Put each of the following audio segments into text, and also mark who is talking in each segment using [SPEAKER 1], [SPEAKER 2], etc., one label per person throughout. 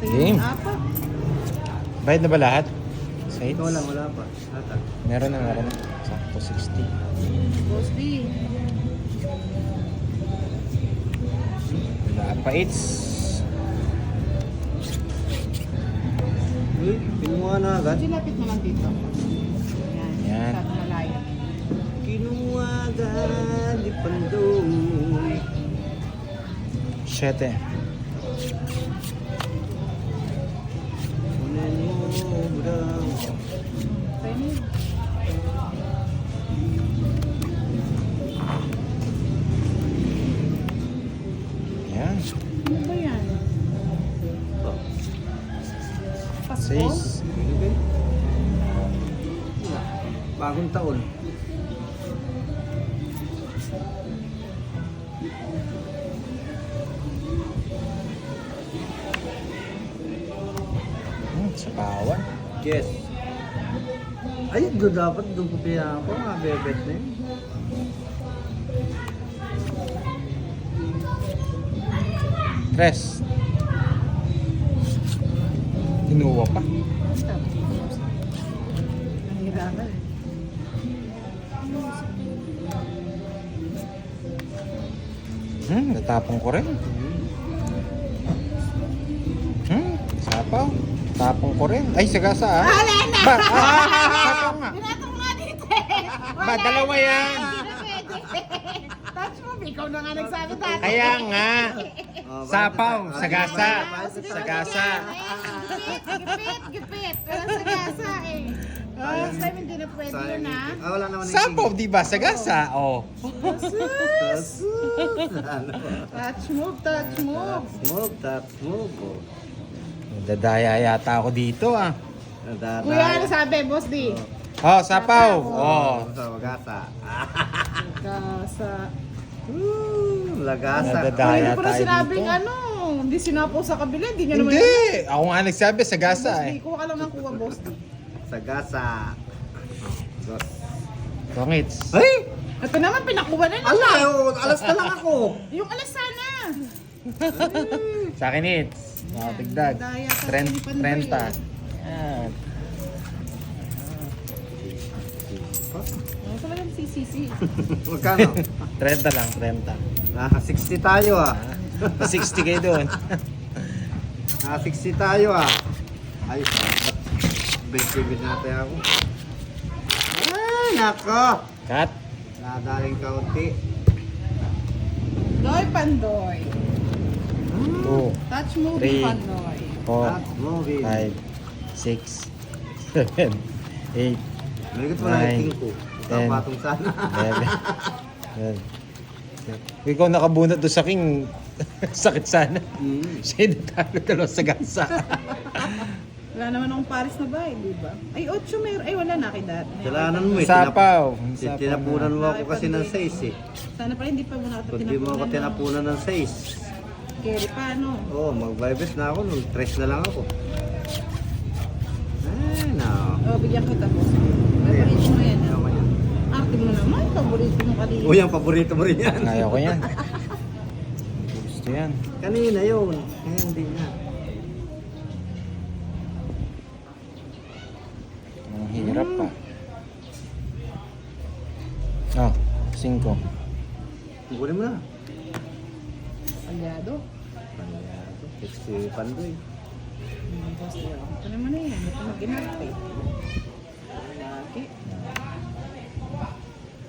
[SPEAKER 1] Game.
[SPEAKER 2] Apa?
[SPEAKER 1] Bayad na ba lahat? Sides?
[SPEAKER 3] Ito lang, wala pa. Ata.
[SPEAKER 1] Meron na. Sakto 60.
[SPEAKER 2] Boss D.
[SPEAKER 1] Wala pa it's.
[SPEAKER 3] Uy, pinuha na agad.
[SPEAKER 2] Lapit mo lang dito. Yan.
[SPEAKER 1] Yan.
[SPEAKER 2] Masyadong malayo.
[SPEAKER 3] Kinuha agad, di pandoy.
[SPEAKER 1] 7.
[SPEAKER 3] Kunin mo, budang.
[SPEAKER 2] Penny.
[SPEAKER 1] Yan.
[SPEAKER 2] Ano ba yan?
[SPEAKER 3] Ito.
[SPEAKER 2] Pasko?
[SPEAKER 1] 6.
[SPEAKER 3] Okay. Bagong taon.
[SPEAKER 1] Sa kawan.
[SPEAKER 3] Yes. Ay, doon dapat doon ko pinaka ako. Mga bebet na yun.
[SPEAKER 1] Tres. Kinuha pa.
[SPEAKER 2] Ang hirapan.
[SPEAKER 1] Natapong ko rin. Sapaw. Tapong ko rin. Ay, sagasa ah.
[SPEAKER 2] Wala na!
[SPEAKER 1] Sapaw nga.
[SPEAKER 2] Pinatong nga dito eh!
[SPEAKER 1] Ba, dalawa yan.
[SPEAKER 2] Hindi na pwede. Touch mo, ikaw na nga nagsabi dati.
[SPEAKER 1] Kaya nga.
[SPEAKER 3] Oh,
[SPEAKER 1] Sapaw, sagasa.
[SPEAKER 2] Sige,
[SPEAKER 1] Sagasa.
[SPEAKER 2] Gipit. Walang sagasa eh. Last time hindi na pwede yun ha.
[SPEAKER 3] Wala naman yung
[SPEAKER 1] Sapaw, di ba? Sagasa. Oh.
[SPEAKER 3] sus.
[SPEAKER 2] Touch move.
[SPEAKER 3] Smoke, tap, smoke. Oh.
[SPEAKER 1] Dadaya yata ako dito ah.
[SPEAKER 2] Kuya, ano sabi, Boss D?
[SPEAKER 1] Oh, sapaw. Oh.
[SPEAKER 3] Sa wagasa.
[SPEAKER 2] Gasa.
[SPEAKER 3] Lagasa.
[SPEAKER 1] Nadadaya
[SPEAKER 2] Hindi ko na
[SPEAKER 1] tayo
[SPEAKER 2] sinabing
[SPEAKER 1] dito.
[SPEAKER 2] ano. Hindi sinapo sa kabila. Hindi nyo naman.
[SPEAKER 1] Hindi. Ako nga nagsabi, sagasa
[SPEAKER 2] Boss D,
[SPEAKER 1] eh.
[SPEAKER 2] kuha ka lang ng kuha, Boss D.
[SPEAKER 3] Sagasa. Dos.
[SPEAKER 1] Kongits.
[SPEAKER 3] Ay!
[SPEAKER 2] Ito naman, pinakuha na
[SPEAKER 3] Ala, alas na lang ako.
[SPEAKER 2] Yung alas sana.
[SPEAKER 1] Sa akin it's. Tigdag.
[SPEAKER 2] Daya ka, hindi
[SPEAKER 1] 30.
[SPEAKER 2] panday,
[SPEAKER 1] Yan.
[SPEAKER 2] Ano talagang CCC?
[SPEAKER 3] Magkano?
[SPEAKER 1] 30 lang, 30.
[SPEAKER 3] 60 tayo ah.
[SPEAKER 1] 60 kayo doon.
[SPEAKER 3] 60 tayo ah. Ayos. Big natin ako. Ay, nako.
[SPEAKER 1] Cut.
[SPEAKER 3] Nadaling kaunti.
[SPEAKER 2] Doy Pandoy.
[SPEAKER 1] 2,
[SPEAKER 2] Touch movie
[SPEAKER 1] Three.
[SPEAKER 2] Pandoy.
[SPEAKER 1] 4,
[SPEAKER 3] At movie.
[SPEAKER 1] 5, 6, 7, 8,
[SPEAKER 3] Malikot mo na
[SPEAKER 1] Nine,
[SPEAKER 3] yung king ko.
[SPEAKER 1] ten.
[SPEAKER 3] Patong sana.
[SPEAKER 1] 11. Ikaw nakabunot doon sa king. Sakit sana. Siya natalo dalawa sa gasa.
[SPEAKER 2] Wala naman akong Paris na bahay, di ba? Ay, 8 meron. Ay, wala na kay dati.
[SPEAKER 3] Kailangan mo eh.
[SPEAKER 1] Sapaw.
[SPEAKER 3] Tinapunan mo ako kasi ng 6 eh.
[SPEAKER 2] Sana pala hindi pa mo nakita
[SPEAKER 3] Kung di mo ako tinapunan ng 6.
[SPEAKER 2] Carry pa, no?
[SPEAKER 3] Oo, mag-vibet na ako. Nung 3 na lang ako. Ay, no.
[SPEAKER 2] Oh, bigyan ko tapos. Paborito mo yan.
[SPEAKER 3] Ayaw ko yan.
[SPEAKER 2] Arte mo naman. Paborito mo kanina.
[SPEAKER 3] Uy, ang paborito mo rin yan.
[SPEAKER 1] Ayaw ko yan. Gusto yan.
[SPEAKER 3] Kanina yun. Eh, hindi na.
[SPEAKER 1] Ang hirap pa. Oh, 5.
[SPEAKER 3] Kunin mo na.
[SPEAKER 2] Palyado.
[SPEAKER 3] Pangyado. Si Pandoy.
[SPEAKER 2] Boss, ito naman na yan. Ito mag-inarte. Lagi.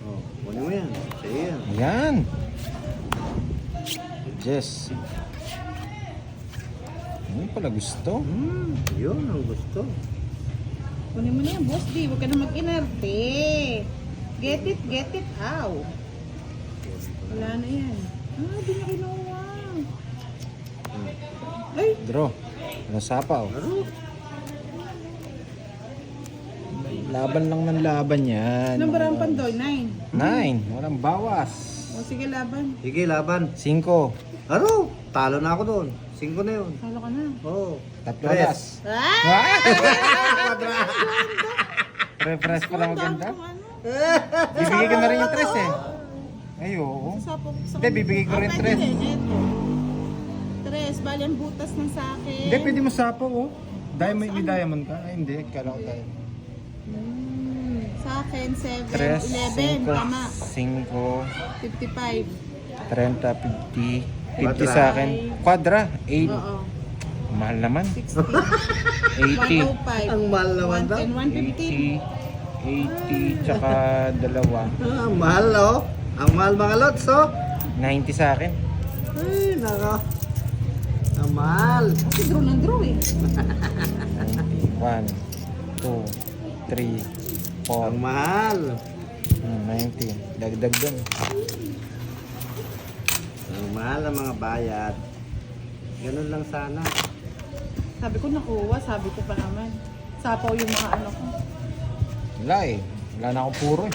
[SPEAKER 3] Oh, kunin mo yan. Sa'yo yan.
[SPEAKER 1] Yan. Yes. Ano pala gusto?
[SPEAKER 3] Yun ang gusto.
[SPEAKER 2] Kunin mo na yan, Boss D. Huwag ka na mag-inarte. Get it, ow. Wala na yan. Di na kinuha. Ay,
[SPEAKER 1] Draw. Ano sapaw?
[SPEAKER 3] Ano?
[SPEAKER 1] Laban lang ng laban yan.
[SPEAKER 2] number ang Pandoy? 9.
[SPEAKER 1] 9. Walang bawas.
[SPEAKER 2] O sige, laban.
[SPEAKER 3] Sige, laban.
[SPEAKER 1] 5.
[SPEAKER 3] Ano? Talo na ako doon. 5 na yun.
[SPEAKER 2] Talo ka na.
[SPEAKER 3] Oo.
[SPEAKER 1] Tatlo
[SPEAKER 3] Tres.
[SPEAKER 1] das.
[SPEAKER 2] Ah!
[SPEAKER 1] Pre-press pa lang maganda.
[SPEAKER 2] Kung ano.
[SPEAKER 1] Bibigay ko na rin yung 3 eh. Ay, oo.
[SPEAKER 2] Sasapok sa
[SPEAKER 1] Hindi, bibigay ko rin
[SPEAKER 2] pwede
[SPEAKER 1] tres.
[SPEAKER 2] din, eto. 3. Bali ang butas ng sa akin.
[SPEAKER 1] Hindi, pwede mo sapo, oh. Diamond, may diamond ka? Ay, hindi. Kala ko tayo.
[SPEAKER 2] Sa akin, 7,
[SPEAKER 1] 3,
[SPEAKER 2] 11, tama.
[SPEAKER 1] 5,
[SPEAKER 2] 55.
[SPEAKER 1] 30, 50. 50
[SPEAKER 3] Quadra.
[SPEAKER 1] sa akin. Quadra, 8.
[SPEAKER 2] Oo.
[SPEAKER 1] Mahal naman.
[SPEAKER 2] 60.
[SPEAKER 1] 80.
[SPEAKER 2] 105.
[SPEAKER 3] Ang mahal naman daw.
[SPEAKER 2] 110, 115.
[SPEAKER 1] 80, tsaka dalawa.
[SPEAKER 3] Ang mahal, oh. Ang mahal mga lods, oh.
[SPEAKER 1] 90 sa akin.
[SPEAKER 3] Ay, nako. Ang mahal.
[SPEAKER 2] Kasi draw ng draw eh.
[SPEAKER 1] 1, 2, 3, 4,
[SPEAKER 3] Ang mahal.
[SPEAKER 1] 90. Dagdag dun.
[SPEAKER 3] Ang mahal ang mga bayad. Ganun lang sana.
[SPEAKER 2] Sabi ko nakuha, sabi ko pa naman. Sapaw yung mga ano ko.
[SPEAKER 1] Wala eh. Wala na akong puro eh.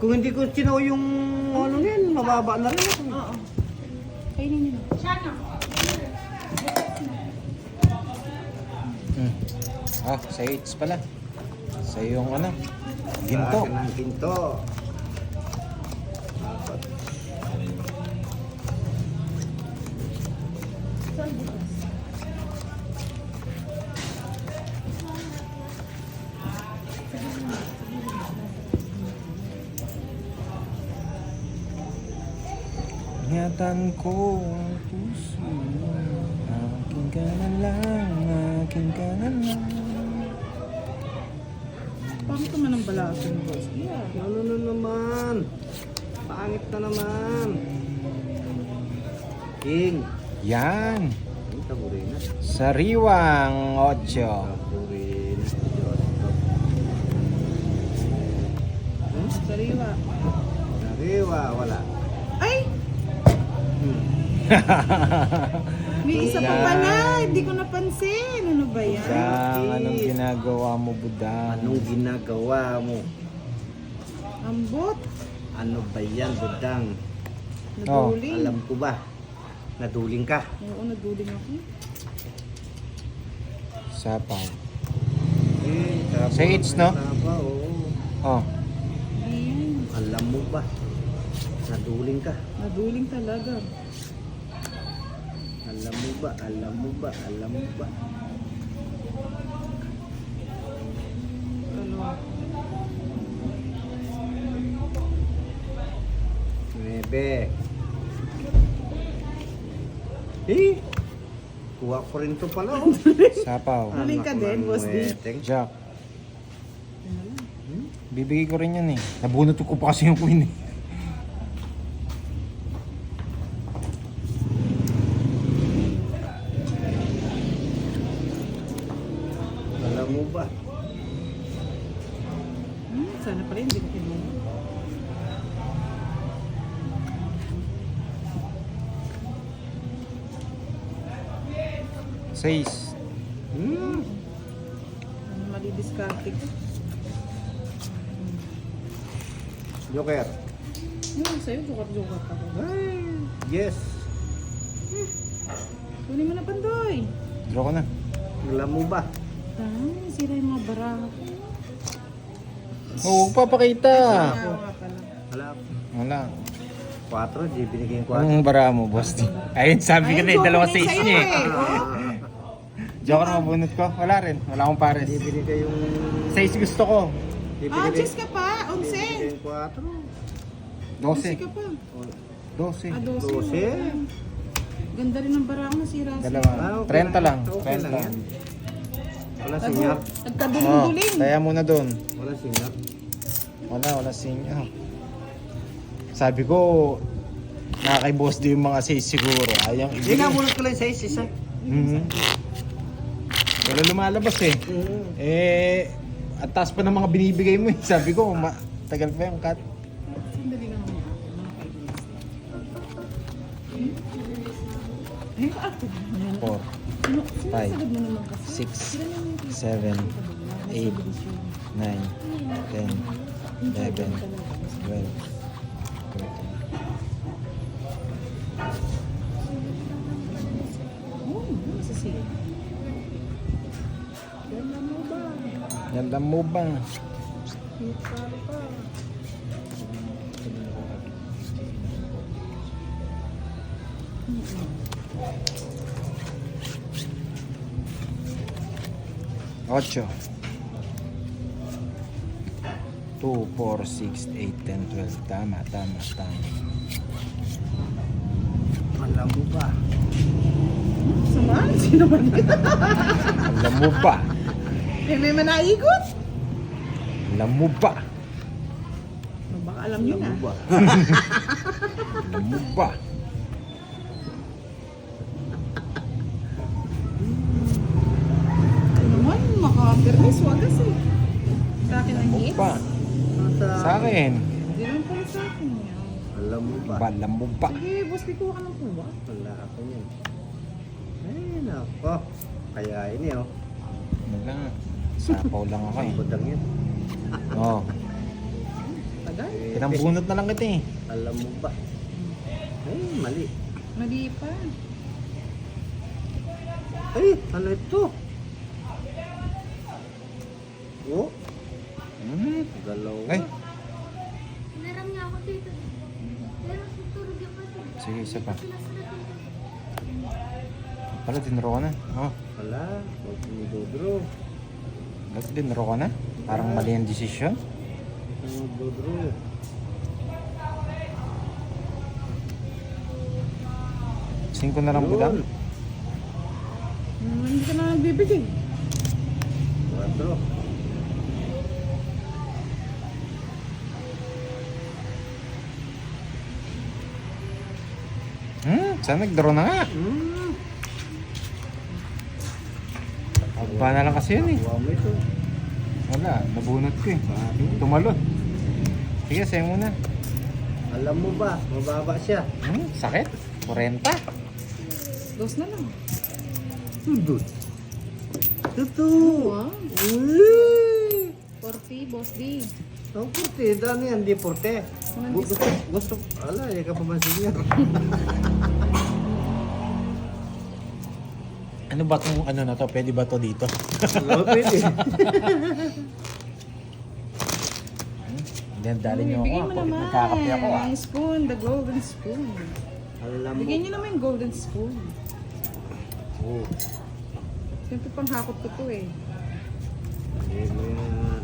[SPEAKER 3] Kung hindi ko sinaw yung ano yan, mababa na rin ako.
[SPEAKER 2] Oo. Kainin nyo.
[SPEAKER 1] Ah, sa 8 pala. Sa yung ano, ginto.
[SPEAKER 3] Sa akin ang ginto. Apat.
[SPEAKER 1] Ingatan ko ang puso. Akin ka na lang, akin ka na lang.
[SPEAKER 2] Pangit naman ang balasan, boss. Yeah.
[SPEAKER 3] Ano na naman? Pangit na naman. King.
[SPEAKER 1] Yan.
[SPEAKER 3] Ang taburi na.
[SPEAKER 1] Sariwang 8.
[SPEAKER 3] Taburi na.
[SPEAKER 2] Sariwa.
[SPEAKER 3] Sariwa, wala.
[SPEAKER 2] Ay! May isa pa
[SPEAKER 1] Yan.
[SPEAKER 2] pala. Hindi ko napansin. Ano ba yan?
[SPEAKER 1] Budang, anong ginagawa mo, Budang?
[SPEAKER 3] Anong ginagawa mo?
[SPEAKER 2] Ambot.
[SPEAKER 3] Ano ba yan, Budang?
[SPEAKER 2] Naduling.
[SPEAKER 3] Alam ko ba? Naduling ka.
[SPEAKER 2] Oo, naduling ako.
[SPEAKER 1] Sapaw.
[SPEAKER 3] Eh,
[SPEAKER 1] Sa AIDS, no?
[SPEAKER 3] Tapa, oo.
[SPEAKER 1] Oh,
[SPEAKER 2] Ayan.
[SPEAKER 3] Alam mo ba? Naduling ka.
[SPEAKER 2] Naduling talaga.
[SPEAKER 3] Alam mo ba? Alam mo ba? Alam mo ba?
[SPEAKER 2] Ano?
[SPEAKER 3] Nebe. Eh, kuha ko rin to pala. Oh.
[SPEAKER 1] sapaw.
[SPEAKER 2] Huling ka
[SPEAKER 3] Anak
[SPEAKER 2] din,
[SPEAKER 3] ng
[SPEAKER 2] Boss D.
[SPEAKER 3] weteng.
[SPEAKER 1] Jack. Bibigay ko rin yan eh. Nabunot ko pa kasi yung queen eh.
[SPEAKER 3] Alam mo ba?
[SPEAKER 2] Sana pala hindi ko kinuha.
[SPEAKER 1] Says.
[SPEAKER 3] Hmm.
[SPEAKER 2] Ano malidiskarte ko?
[SPEAKER 3] Joker.
[SPEAKER 2] Yung sa'yo, joker-joker ako.
[SPEAKER 3] Ay, yes.
[SPEAKER 2] Kunin mo na, Pandoy.
[SPEAKER 1] Draw ko na.
[SPEAKER 3] Alam mo ba?
[SPEAKER 2] Ay, sira yung mga baraha ko.
[SPEAKER 1] Oo, papakita.
[SPEAKER 2] Nga pala.
[SPEAKER 3] Wala.
[SPEAKER 1] Wala.
[SPEAKER 3] 4, di binigyan ko 4.
[SPEAKER 1] Anong bara mo, boss? Ayun, sabi ko na yung
[SPEAKER 2] joker
[SPEAKER 1] dalawa
[SPEAKER 2] na
[SPEAKER 1] 6
[SPEAKER 2] sa'yo
[SPEAKER 1] niya eh.
[SPEAKER 2] eh. Oh.
[SPEAKER 1] Joker mo bunot ko? Wala rin. Wala akong pares.
[SPEAKER 3] Di binigay yung...
[SPEAKER 1] 6 gusto ko.
[SPEAKER 3] Di
[SPEAKER 2] Ah,
[SPEAKER 3] binigay-
[SPEAKER 2] chis ka pa. 11.
[SPEAKER 3] Binigay yung 4.
[SPEAKER 2] 11 ka
[SPEAKER 1] 12.
[SPEAKER 2] pa.
[SPEAKER 1] 12.
[SPEAKER 2] Ah, 12.
[SPEAKER 3] 12.
[SPEAKER 2] Ganda rin ang baraha mo, sira.
[SPEAKER 1] Dalawa.
[SPEAKER 3] okay
[SPEAKER 1] 30 lang.
[SPEAKER 3] Okay lang
[SPEAKER 1] 30.
[SPEAKER 3] yan. Wala sinyap.
[SPEAKER 1] Oh,
[SPEAKER 2] Nagkaduling-duling.
[SPEAKER 1] kaya muna doon.
[SPEAKER 3] Wala sinyap.
[SPEAKER 1] Wala sinya. Sabi ko, nakakay boss din yung mga 6 siguro. Ayang
[SPEAKER 3] Hindi nga muna ko lang sa isa.
[SPEAKER 1] Wala lumalabas eh. Eh, at taas pa ng mga binibigay mo eh. Sabi ko, tagal pa yung cut.
[SPEAKER 2] Sandali lang mo. Ay, ako.
[SPEAKER 1] 4, 5,
[SPEAKER 2] Sagad mo naman kasi.
[SPEAKER 1] 6, 7, 8, 9, 10, 11, 12, 13.
[SPEAKER 2] Oh, masasig. Ganda mo ba?
[SPEAKER 1] Ganda mo ba?
[SPEAKER 2] Paro pa.
[SPEAKER 1] Ocho. 2, 4, 6, 8, 10, 12. Tama.
[SPEAKER 3] Alam mo ba?
[SPEAKER 2] Samahan, sino man yun?
[SPEAKER 1] Alam mo ba?
[SPEAKER 2] May manaigot?
[SPEAKER 1] Alam mo ba?
[SPEAKER 2] Baka alam nyo na.
[SPEAKER 3] Alam mo ba?
[SPEAKER 1] Alam mo ba?
[SPEAKER 2] Ano naman, maka-permis, wagas eh. Sa akin ang
[SPEAKER 1] Alam mo
[SPEAKER 2] hits.
[SPEAKER 1] ba? Sa akin.
[SPEAKER 2] Hindi naman pala sa akin yan.
[SPEAKER 3] Alam mo ba?
[SPEAKER 1] Alam mo ba?
[SPEAKER 2] Sige, boss, di kuha ka ng kuha.
[SPEAKER 3] Wala ako niyan. Ay, nako. Kaya ini oh.
[SPEAKER 1] Wala. Sapaw lang ako eh.
[SPEAKER 3] Budang yan.
[SPEAKER 1] Oh,
[SPEAKER 2] Tagal.
[SPEAKER 1] pinambunot na lang kita eh.
[SPEAKER 3] Alam mo ba? Ay, mali.
[SPEAKER 2] Mali pa.
[SPEAKER 3] Ay, ano ito? Oh, galaw.
[SPEAKER 1] Ay,
[SPEAKER 4] Meron nga ako dito. Pero tutulog yung pati.
[SPEAKER 1] sige, isa pa. Pala, dinro ka na. Oh,
[SPEAKER 3] Wala. Huwag mo
[SPEAKER 1] ba't dinro ka na? Parang mali ang desisyon.
[SPEAKER 3] Dodro.
[SPEAKER 1] 5 na lang budang.
[SPEAKER 2] Hindi ka na nagbibigay.
[SPEAKER 3] 4.
[SPEAKER 1] Sana nagdaro na nga. Ba na lang kasi yun eh.
[SPEAKER 3] Kuha mo ito.
[SPEAKER 1] Wala, nabunot ko eh. Tumalon. Sige, sayo muna.
[SPEAKER 3] Alam mo ba? Mababa siya.
[SPEAKER 1] Sakit? 40?
[SPEAKER 2] Dos na lang.
[SPEAKER 3] Tudod. Ito.
[SPEAKER 2] Wow.
[SPEAKER 3] Uy!
[SPEAKER 2] 40, boss D.
[SPEAKER 3] Ang porte. Dano yan. Di porte. Gusto. Ala, hindi ka pamansin niya.
[SPEAKER 1] Ano ba tong ano na to? Pwede ba to dito?
[SPEAKER 3] Oo, pwede.
[SPEAKER 1] Then dali niyo
[SPEAKER 2] Bigyan
[SPEAKER 1] ako.
[SPEAKER 2] mo naman.
[SPEAKER 1] Nagkakape ako ah.
[SPEAKER 2] Yung spoon, the golden spoon.
[SPEAKER 3] Alam mo.
[SPEAKER 2] Bigyan niyo naman yung golden spoon.
[SPEAKER 3] Oh.
[SPEAKER 2] Siyempre pang hakot ko to eh.
[SPEAKER 3] Hindi mo yan.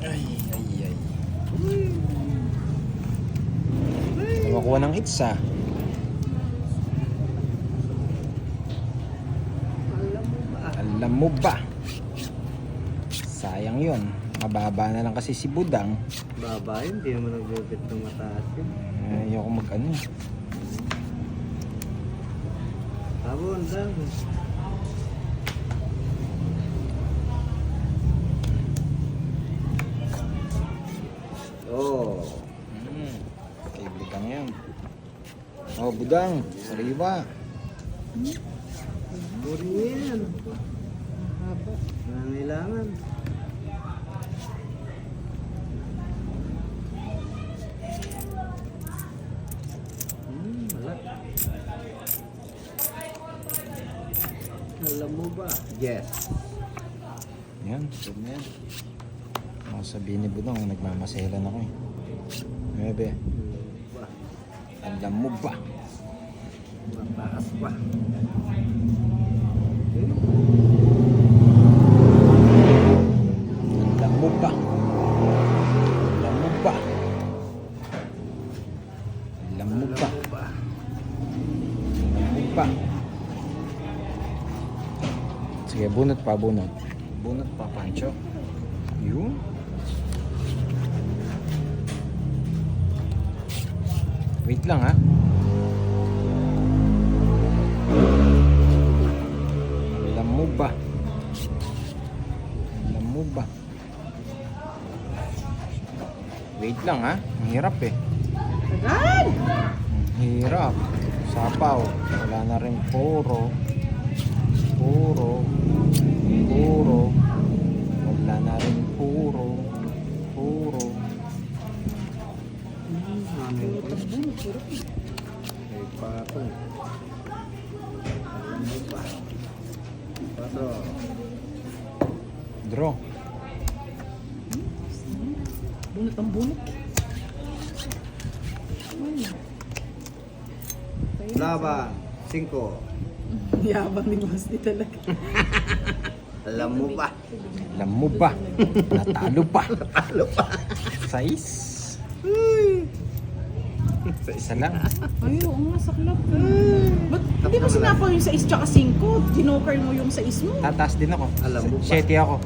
[SPEAKER 1] Ay. Makuha ng itsa. Alam mo ba? Sayang yun. Mababa na lang kasi si Budang.
[SPEAKER 3] Baba yun. Hindi naman nagbibit ng mataas yun.
[SPEAKER 1] Ayoko mag-ano.
[SPEAKER 3] Habon lang. Oh.
[SPEAKER 1] Kay Budang yan. Oh, Budang. Sariwa.
[SPEAKER 3] Puri yan.
[SPEAKER 2] Haba.
[SPEAKER 3] Nangailangan. Wala. Alam mo ba? Yes.
[SPEAKER 1] Yan, sabi na yan. Ako sabihin ni Budang, nagmamaselan ako eh. Bebe,
[SPEAKER 3] Ba?
[SPEAKER 1] alam mo ba?
[SPEAKER 3] Mataas pa.
[SPEAKER 1] Alam mo ba? Alam mo ba? Alam mo ba?
[SPEAKER 3] Alam mo ba?
[SPEAKER 1] Alam mo ba? Sige, bunot pa, bunot. Bunot pa, Pancho. Yun. Wait lang ha. Alam mo ba? Alam mo ba? Wait lang ha. Ang hirap eh.
[SPEAKER 2] Tagal!
[SPEAKER 1] Ang hirap. Sapaw. Wala na rin puro. Puro. Puro. Wala na rin puro. Puro.
[SPEAKER 3] Ano
[SPEAKER 2] Puro tagbunot, puro pa.
[SPEAKER 3] Ay, patong. Alam mo ba? Patong.
[SPEAKER 1] Draw.
[SPEAKER 2] Itong bunot. Wala.
[SPEAKER 3] Laban. 5.
[SPEAKER 2] Yabang ni Boss D talaga.
[SPEAKER 3] Alam mo ba?
[SPEAKER 1] Alam mo ba? Natalo pa.
[SPEAKER 3] Talo pa.
[SPEAKER 1] 6. Sa isa lang.
[SPEAKER 2] Ay, oo nga, saklap. Ba't hindi mo sinapaw yung 6 tsaka 5? Ginoker mo yung 6 mo.
[SPEAKER 1] Tataas din ako.
[SPEAKER 3] Alam mo ba?
[SPEAKER 1] 7 ako.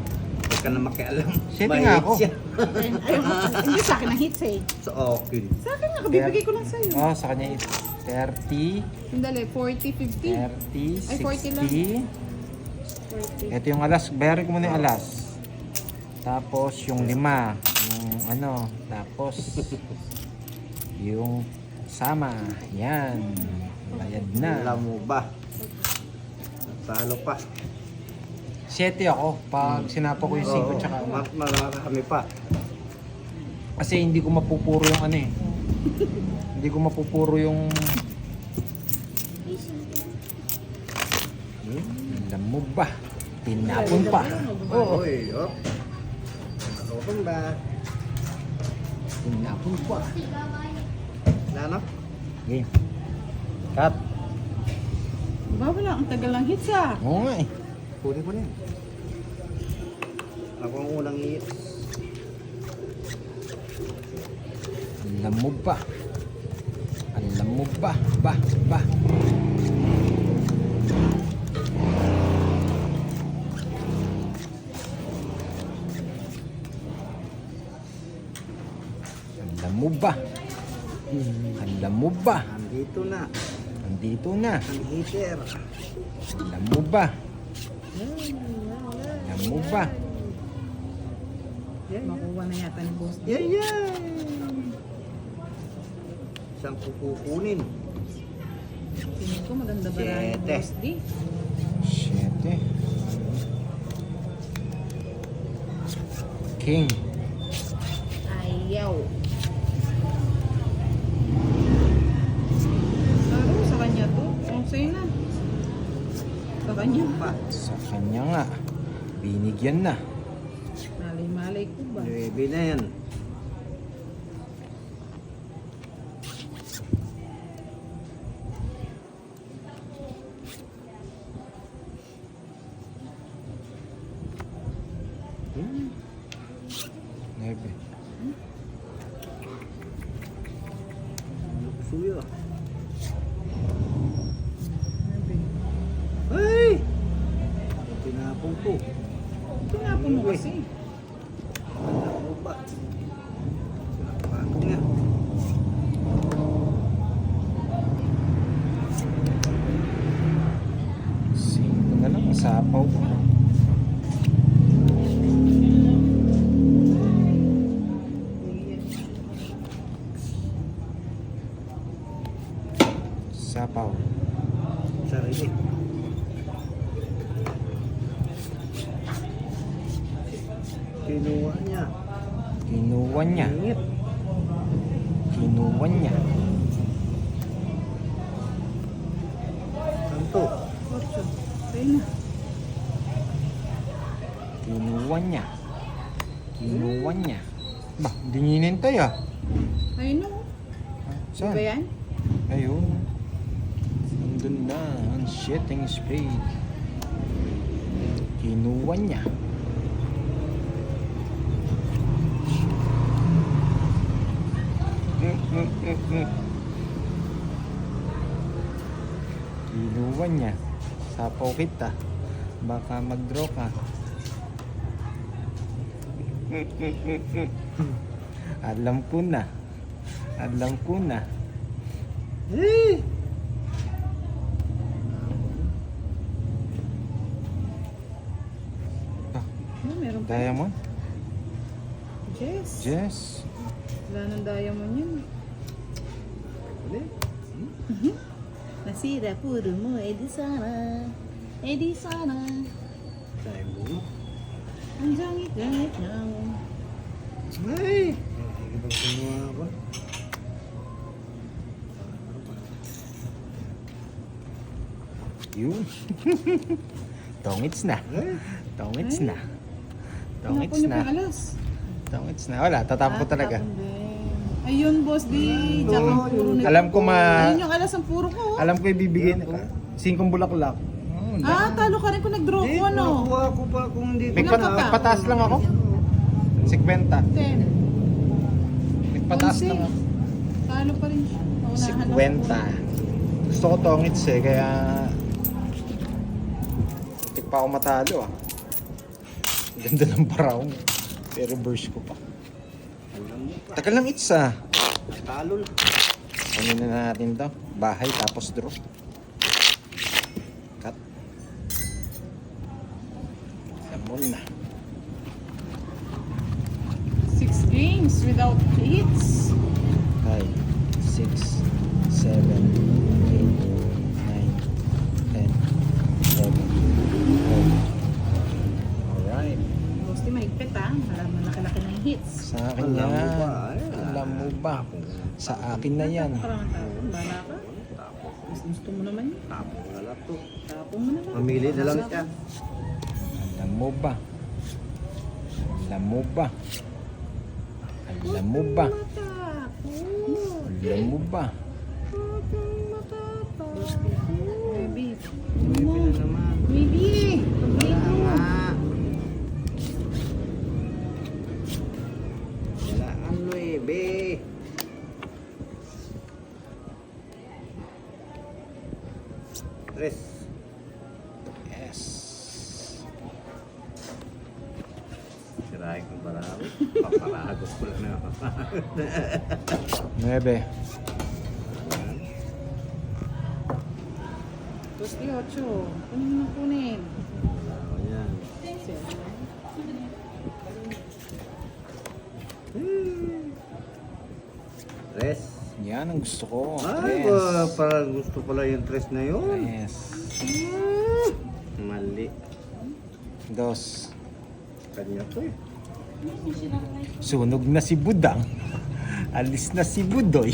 [SPEAKER 3] Huwag ka na makialam.
[SPEAKER 1] 7
[SPEAKER 3] May
[SPEAKER 1] nga ako.
[SPEAKER 3] hits yan.
[SPEAKER 2] Ayaw mo, hindi sa akin ang hits eh.
[SPEAKER 3] So, okay.
[SPEAKER 2] Sa akin nga, kabibigay ko lang sa'yo.
[SPEAKER 1] Oh, sa kanya is 30,
[SPEAKER 2] Sandali, 40, 50.
[SPEAKER 1] 30,
[SPEAKER 2] Ay, 40 lang.
[SPEAKER 1] 60.
[SPEAKER 2] 40.
[SPEAKER 1] Ito yung alas. Bayarin ko muna yung alas. Tapos yung 5. Yung ano. Tapos yung sama. Yan. Bayad na.
[SPEAKER 3] Alam mo ba? Talo pa.
[SPEAKER 1] 7 ako. Pag sinapo ko yung 5 tsaka
[SPEAKER 3] Marami pa.
[SPEAKER 1] kasi hindi ko mapupuro yung ano eh. Hindi ko mapupuro yung alam mo ba? Tinapon pa.
[SPEAKER 3] Oo. Oy, oh. Nakakapon ba?
[SPEAKER 1] Tinapon pa.
[SPEAKER 3] Wala na?
[SPEAKER 1] Game. Cut.
[SPEAKER 2] Diba wala, ang tagal ng hits ah.
[SPEAKER 1] Oo nga eh.
[SPEAKER 3] Kunin ko na yan. Ako ang unang hit.
[SPEAKER 1] Alam mo ba? Alam mo ba? Ba. Alam mo ba? Alam mo ba?
[SPEAKER 3] Andito na.
[SPEAKER 1] Nandito na.
[SPEAKER 3] Ang hitter.
[SPEAKER 1] Alam mo ba? Alam mo ba?
[SPEAKER 2] Makuha na yata ni Boss D.
[SPEAKER 3] Yan. Saan ko kukunin?
[SPEAKER 2] Tingin ko maganda ba rin ni
[SPEAKER 3] 7.
[SPEAKER 2] Boss D?
[SPEAKER 1] 7. King.
[SPEAKER 2] Ayaw. Laro, sa kanya to. Kung sa'yo na. Sa kanya.
[SPEAKER 1] Sa kanya nga. Binigyan na.
[SPEAKER 2] Malay-malay ko ba?
[SPEAKER 3] 9 na yan.
[SPEAKER 1] Nebe.
[SPEAKER 3] Suyo.
[SPEAKER 2] Sabi.
[SPEAKER 3] Ay! Tinapong ko.
[SPEAKER 2] Tinapon mo kasi.
[SPEAKER 3] Alam mo ba? Tinapong nga.
[SPEAKER 1] Sino na lang. Sapaw pa. Sapaw.
[SPEAKER 3] Sarili. Kinuha niya.
[SPEAKER 1] Kinuha niya.
[SPEAKER 3] Ingit.
[SPEAKER 1] Kinuha niya.
[SPEAKER 3] Santo.
[SPEAKER 2] 8. Sa'yo na.
[SPEAKER 1] Kinuha niya. Kinuha niya. Ba, hindi niya inintay ah.
[SPEAKER 2] Ayun no. Di ba
[SPEAKER 1] Saan?
[SPEAKER 2] yan?
[SPEAKER 1] Ayun. Nandun na. Ang shitting spade. Kinuha niya. Kinuha niya. Sapaw kita. Baka mag-draw ka. Alam ko na. Alam ko na.
[SPEAKER 3] Eh!
[SPEAKER 2] Oh, meron pa.
[SPEAKER 1] Diamond?
[SPEAKER 2] Yes.
[SPEAKER 1] Yes.
[SPEAKER 2] Wala nang diamond yun.
[SPEAKER 3] Ulit.
[SPEAKER 2] Nasira puro mo, edi sana. Edi sana.
[SPEAKER 3] Tayo mo.
[SPEAKER 2] Ang jangit-jangit lang.
[SPEAKER 3] Ay! Sige ba kumuha ako?
[SPEAKER 1] Yun. Tongits na.
[SPEAKER 3] Ay!
[SPEAKER 1] Tongits
[SPEAKER 2] Ay.
[SPEAKER 1] na.
[SPEAKER 2] Tinapon
[SPEAKER 1] Tongits
[SPEAKER 2] niyo
[SPEAKER 1] na.
[SPEAKER 2] pang alas.
[SPEAKER 1] Tangits na. Wala, tatapon ko talaga.
[SPEAKER 2] Tapon din. Ayun, boss di. Tsaka ang puro nito.
[SPEAKER 1] Alam ko
[SPEAKER 2] Ayun yung alas ang puro ko. oh.
[SPEAKER 1] Alam ko ibibigay na 5 bulaklak. Oh,
[SPEAKER 2] Talo ka rin kung nag-draw ko, ano?
[SPEAKER 3] Nakuha ko pa kung hindi ko
[SPEAKER 2] Ilan ka pa?
[SPEAKER 1] Nagpataas lang ako. 50.
[SPEAKER 2] 10.
[SPEAKER 1] Nagpataas lang ako.
[SPEAKER 2] Talo pa rin siya. Paunahan ako.
[SPEAKER 1] 50. Gusto ko tongits eh, kaya tik pa ako matalo ah. Ganda ng brown. Pero reverse ko pa.
[SPEAKER 3] Alam mo pa.
[SPEAKER 1] Tagal lang it's ah.
[SPEAKER 3] Talo na.
[SPEAKER 1] Kunin na natin to. Bahay tapos draw. Cut. Samol na.
[SPEAKER 2] 6 games without hits.
[SPEAKER 1] 5, 6, 7, 8, 9, 10, 11, 12. Alright.
[SPEAKER 2] Boss di mahigpit ah. Malaki-laki ng hits.
[SPEAKER 1] Sa akin
[SPEAKER 3] Alam mo
[SPEAKER 1] yan.
[SPEAKER 3] ba? Ay,
[SPEAKER 1] Alam mo ba? Sa akin na yan.
[SPEAKER 2] Parang tapon. Bala ka. Mas gusto mo naman yun.
[SPEAKER 3] Tapos na lang to.
[SPEAKER 2] Tapon mo naman.
[SPEAKER 3] Mamili na lang siya.
[SPEAKER 1] Alam mo ba? Alam mo ba? Alam mo ba? Alam mo ba?
[SPEAKER 2] Boss di. Baby.
[SPEAKER 3] Maybe na naman.
[SPEAKER 2] Baby.
[SPEAKER 3] Wala nga. Wala ang 9. Tres.
[SPEAKER 1] Yes.
[SPEAKER 3] Sirahin kong parako. Paparagos ko lang na.
[SPEAKER 1] 9.
[SPEAKER 2] Boss di 8. Kunin mo na kunin.
[SPEAKER 3] Wala ko yan. Tres.
[SPEAKER 1] Yan ang gusto ko.
[SPEAKER 3] Ay,
[SPEAKER 1] Yes.
[SPEAKER 3] parang gusto pala yung tres na yun.
[SPEAKER 1] Yes.
[SPEAKER 3] Mali.
[SPEAKER 1] 2.
[SPEAKER 3] Kanya to eh.
[SPEAKER 1] Sunog na si Budang. Alis na si Budoy.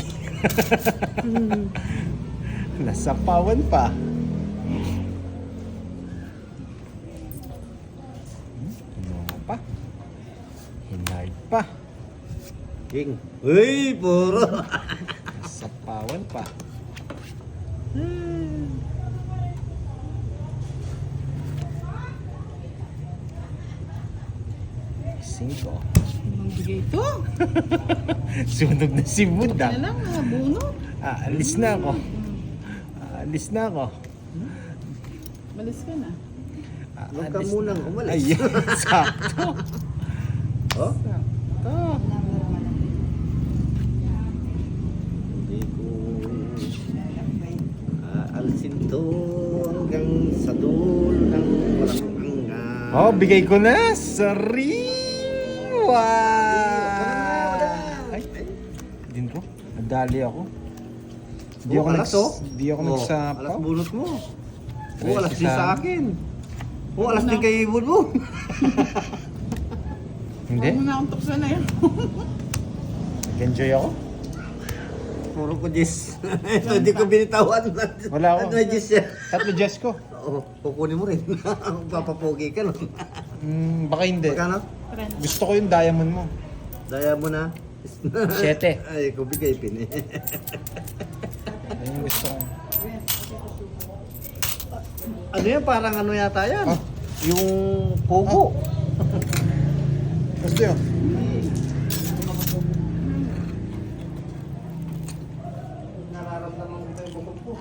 [SPEAKER 1] Nasapawan pa. Ano pa? Hinay pa.
[SPEAKER 3] King. Uy, puro.
[SPEAKER 1] Nasapawan pa. Cinco.
[SPEAKER 2] Anong bigay ito?
[SPEAKER 1] Sunog na si
[SPEAKER 2] Buti
[SPEAKER 1] Budang.
[SPEAKER 2] na lang, mga bunot.
[SPEAKER 1] Alis na ako. Alis na ako.
[SPEAKER 2] Malis ka na.
[SPEAKER 3] Huwag ka
[SPEAKER 1] Alis
[SPEAKER 3] munang
[SPEAKER 1] na.
[SPEAKER 3] umalis.
[SPEAKER 1] Ayun, sakto.
[SPEAKER 3] Oh?
[SPEAKER 1] Sakto.
[SPEAKER 3] Hindi ko aalsin to hanggang sa dulo ng walang hanggan.
[SPEAKER 1] Oh, bigay ko na. Sariwa. Ay, din ko. Nadali ako. Hindi ako
[SPEAKER 3] alas oh.
[SPEAKER 1] Hindi ako
[SPEAKER 3] Alas
[SPEAKER 1] nagsapaw.
[SPEAKER 3] bunot mo.
[SPEAKER 1] Tres
[SPEAKER 3] Alas din
[SPEAKER 1] isa.
[SPEAKER 3] sa akin. Alas din kay ibon mo.
[SPEAKER 1] Hindi.
[SPEAKER 2] Huwag mo na akong tukso na yun.
[SPEAKER 1] Nag-enjoy ako.
[SPEAKER 3] Puro ko Jess. Hindi ko binitawan.
[SPEAKER 1] Wala ako.
[SPEAKER 3] Ano Jess yan?
[SPEAKER 1] 3 Jess ko.
[SPEAKER 3] Oo, kukunin mo rin. Papapogi ka nun.
[SPEAKER 1] Baka hindi.
[SPEAKER 3] Magkano?
[SPEAKER 1] Gusto ko yung diamond mo.
[SPEAKER 3] Daya mo na.
[SPEAKER 1] 7.
[SPEAKER 3] Ay, kubigay pin eh.
[SPEAKER 1] Ayun yung gusto ko.
[SPEAKER 3] Ano yan? Parang ano yata yan?
[SPEAKER 1] Ah.
[SPEAKER 3] Yung pogo.
[SPEAKER 1] Gusto yun.
[SPEAKER 3] Nararamdaman ko yung bukod ko.